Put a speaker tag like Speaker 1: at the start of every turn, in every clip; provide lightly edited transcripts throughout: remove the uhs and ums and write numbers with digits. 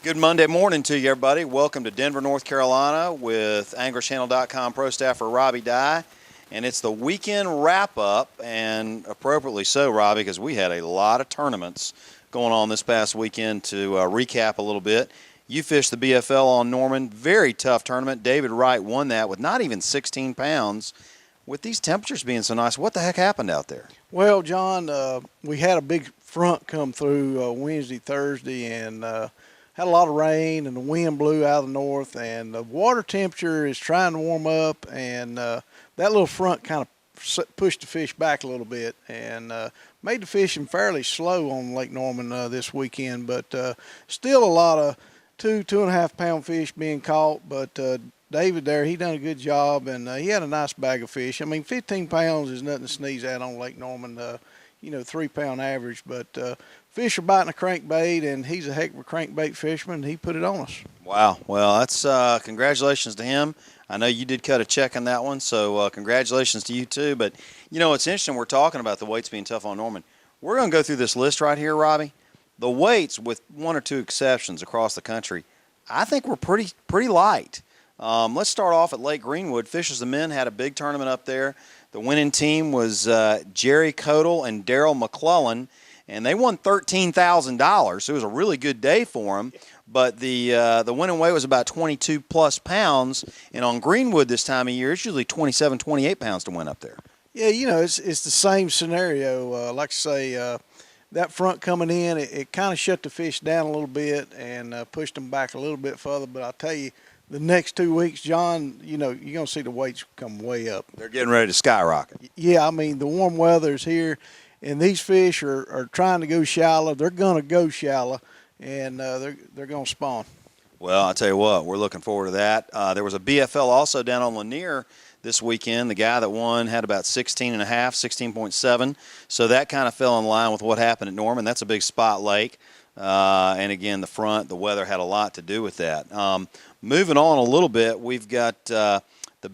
Speaker 1: Good Monday morning to you, everybody. Welcome to Denver, North Carolina with AnglerChannel.com pro staffer Robbie Dye. And it's the weekend wrap-up, and appropriately so, Robbie, because we had a lot of tournaments going on this past weekend. To recap a little bit, you fished the BFL on Norman. Very tough tournament. David Wright won that with not even 16 pounds. With these temperatures being so nice, what the heck happened out there?
Speaker 2: Well, John, we had a big front come through Wednesday, Thursday, and had a lot of rain, and the wind blew out of the north, and the water temperature is trying to warm up, and that little front kind of pushed the fish back a little bit and made the fishing fairly slow on Lake Norman this weekend, but still a lot of 2.5 pound fish being caught, but David there, he done a good job, and he had a nice bag of fish. I mean, 15 pounds is nothing to sneeze at on Lake Norman, 3 pound average, but fish are biting a crankbait, and he's a heck of a crankbait fisherman. He put it on us.
Speaker 1: Wow. Well, that's congratulations to him. I know you did cut a check on that one, so congratulations to you too. But, it's interesting we're talking about the weights being tough on Norman. We're going to go through this list right here, Robbie. The weights, with one or two exceptions across the country, I think we're pretty light. Let's start off at Lake Greenwood. Fish as the Men had a big tournament up there. The winning team was Jerry Codell and Daryl McClellan, and they won $13,000. So it was a really good day for them. But the winning weight was about 22-plus pounds, and on Greenwood this time of year, it's usually 27, 28 pounds to win up there.
Speaker 2: Yeah, it's the same scenario. Like I say, that front coming in, it kind of shut the fish down a little bit and pushed them back a little bit further. But I'll tell you, the next 2 weeks, John, you're going to see the weights come way up.
Speaker 1: They're getting ready to skyrocket.
Speaker 2: Yeah, I mean, the warm weather is here, and these fish are trying to go shallow. They're going to go shallow, and they're going to spawn.
Speaker 1: Well, I'll tell you what, we're looking forward to that. There was a BFL also down on Lanier this weekend. The guy that won had about 16.5, 16.7. So that kind of fell in line with what happened at Norman. That's a big spot lake. And again, the weather had a lot to do with that. Moving on a little bit, we've got the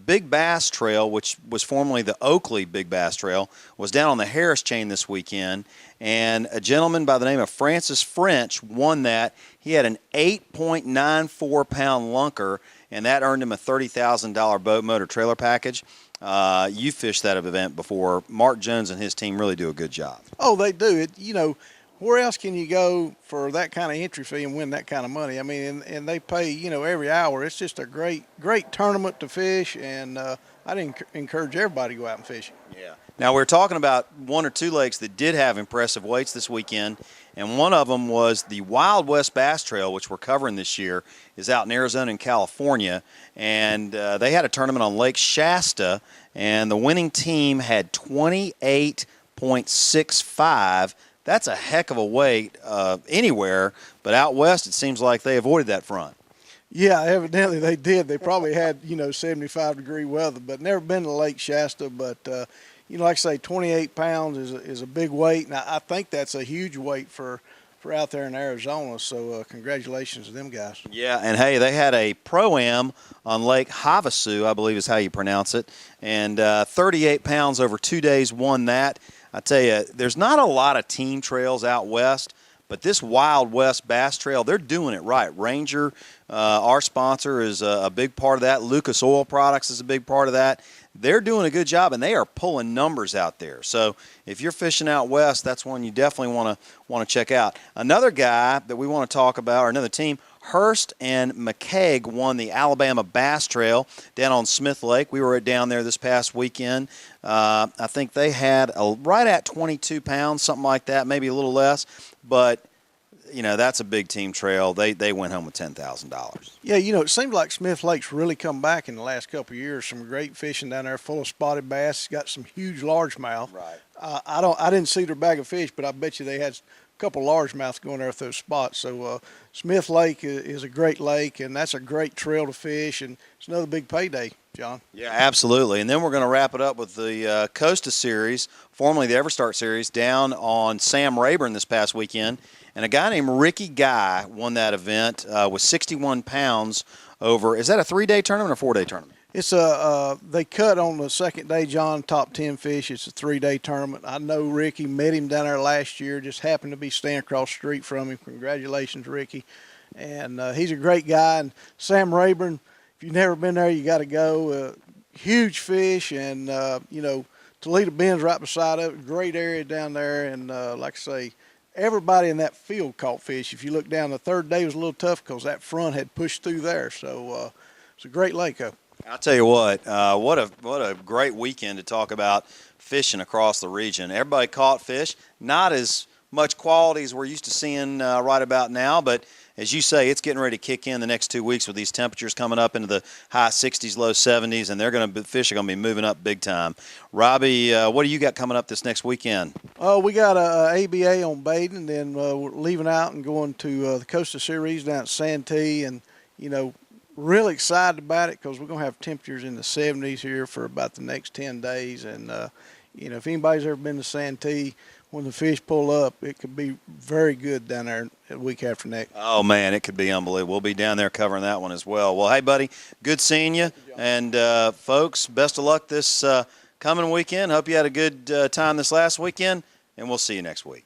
Speaker 1: Big Bass Trail, which was formerly the Oakley Big Bass Trail, was down on the Harris Chain this weekend. And a gentleman by the name of Francis French won that. He had an 8.94-pound lunker, and that earned him a $30,000 boat motor trailer package. You fished that event before. Mark Jones and his team really do a good job.
Speaker 2: Oh, they do. Where else can you go for that kind of entry fee and win that kind of money? I mean, and they pay, every hour. It's just a great tournament to fish, and I'd encourage everybody to go out and fish.
Speaker 1: Yeah. Now, we're talking about one or two lakes that did have impressive weights this weekend, and one of them was the Wild West Bass Trail, which we're covering this year, is out in Arizona and California, and they had a tournament on Lake Shasta, and the winning team had 28.65. That's a heck of a weight anywhere, but out west it seems like they avoided that front.
Speaker 2: Yeah, evidently they did. They probably had, 75-degree weather, but never been to Lake Shasta. But, like I say, 28 pounds is a big weight, and I think that's a huge weight for out there in Arizona. So congratulations to them guys.
Speaker 1: Yeah, and, hey, they had a Pro-Am on Lake Havasu, I believe is how you pronounce it, and 38 pounds over 2 days won that. I tell you, there's not a lot of team trails out west, but this Wild West Bass Trail, they're doing it right. Ranger, our sponsor, is a big part of that. Lucas Oil Products is a big part of that. They're doing a good job, and they are pulling numbers out there. So if you're fishing out west, that's one you definitely want to check out. Another guy that we want to talk about, or another team, Hurst and McCaig won the Alabama Bass Trail down on Smith Lake. We were down there this past weekend. I think they had right at 22 pounds, something like that, maybe a little less. But, that's a big team trail. They went home with $10,000.
Speaker 2: Yeah, it seems like Smith Lake's really come back in the last couple of years. Some great fishing down there, full of spotted bass. Got some huge largemouth.
Speaker 1: Right.
Speaker 2: I didn't see their bag of fish, but I bet you they had couple largemouth going there with those spots. So Smith Lake is a great lake, and that's a great trail to fish, and it's another big payday, John.
Speaker 1: Yeah, absolutely. And then we're going to wrap it up with the Costa Series, formerly the Everstart Series, down on Sam Rayburn this past weekend. And a guy named Ricky Guy won that event with 61 pounds over. Is that a 3-day tournament or 4-day tournament?
Speaker 2: It's they cut on the second day, John, top 10 fish. It's a 3-day tournament. I know Ricky, met him down there last year, just happened to be standing across the street from him. Congratulations, Ricky. and he's a great guy. And Sam Rayburn, if you've never been there, you got to go. Huge fish, and Toledo Bend's right beside it. Great area down there, and like I say, everybody in that field caught fish. If you look down, the third day was a little tough because that front had pushed through there. So it's a great lake up.
Speaker 1: I'll tell you what a great weekend to talk about fishing across the region. Everybody caught fish, not as much quality as we're used to seeing right about now, but as you say, it's getting ready to kick in the next 2 weeks with these temperatures coming up into the high 60s, low 70s, and fish are going to be moving up big time. Robbie, what do you got coming up this next weekend?
Speaker 2: We got a ABA on Baden, then we're leaving out and going to the Coastal Series down at Santee, and really excited about it because we're going to have temperatures in the 70s here for about the next 10 days, and if anybody's ever been to Santee, when the fish pull up, it could be very good down there the week after next.
Speaker 1: Oh, man, it could be unbelievable. We'll be down there covering that one as well. Well, hey, buddy, good seeing you. And, folks, best of luck this coming weekend. Hope you had a good time this last weekend, and we'll see you next week.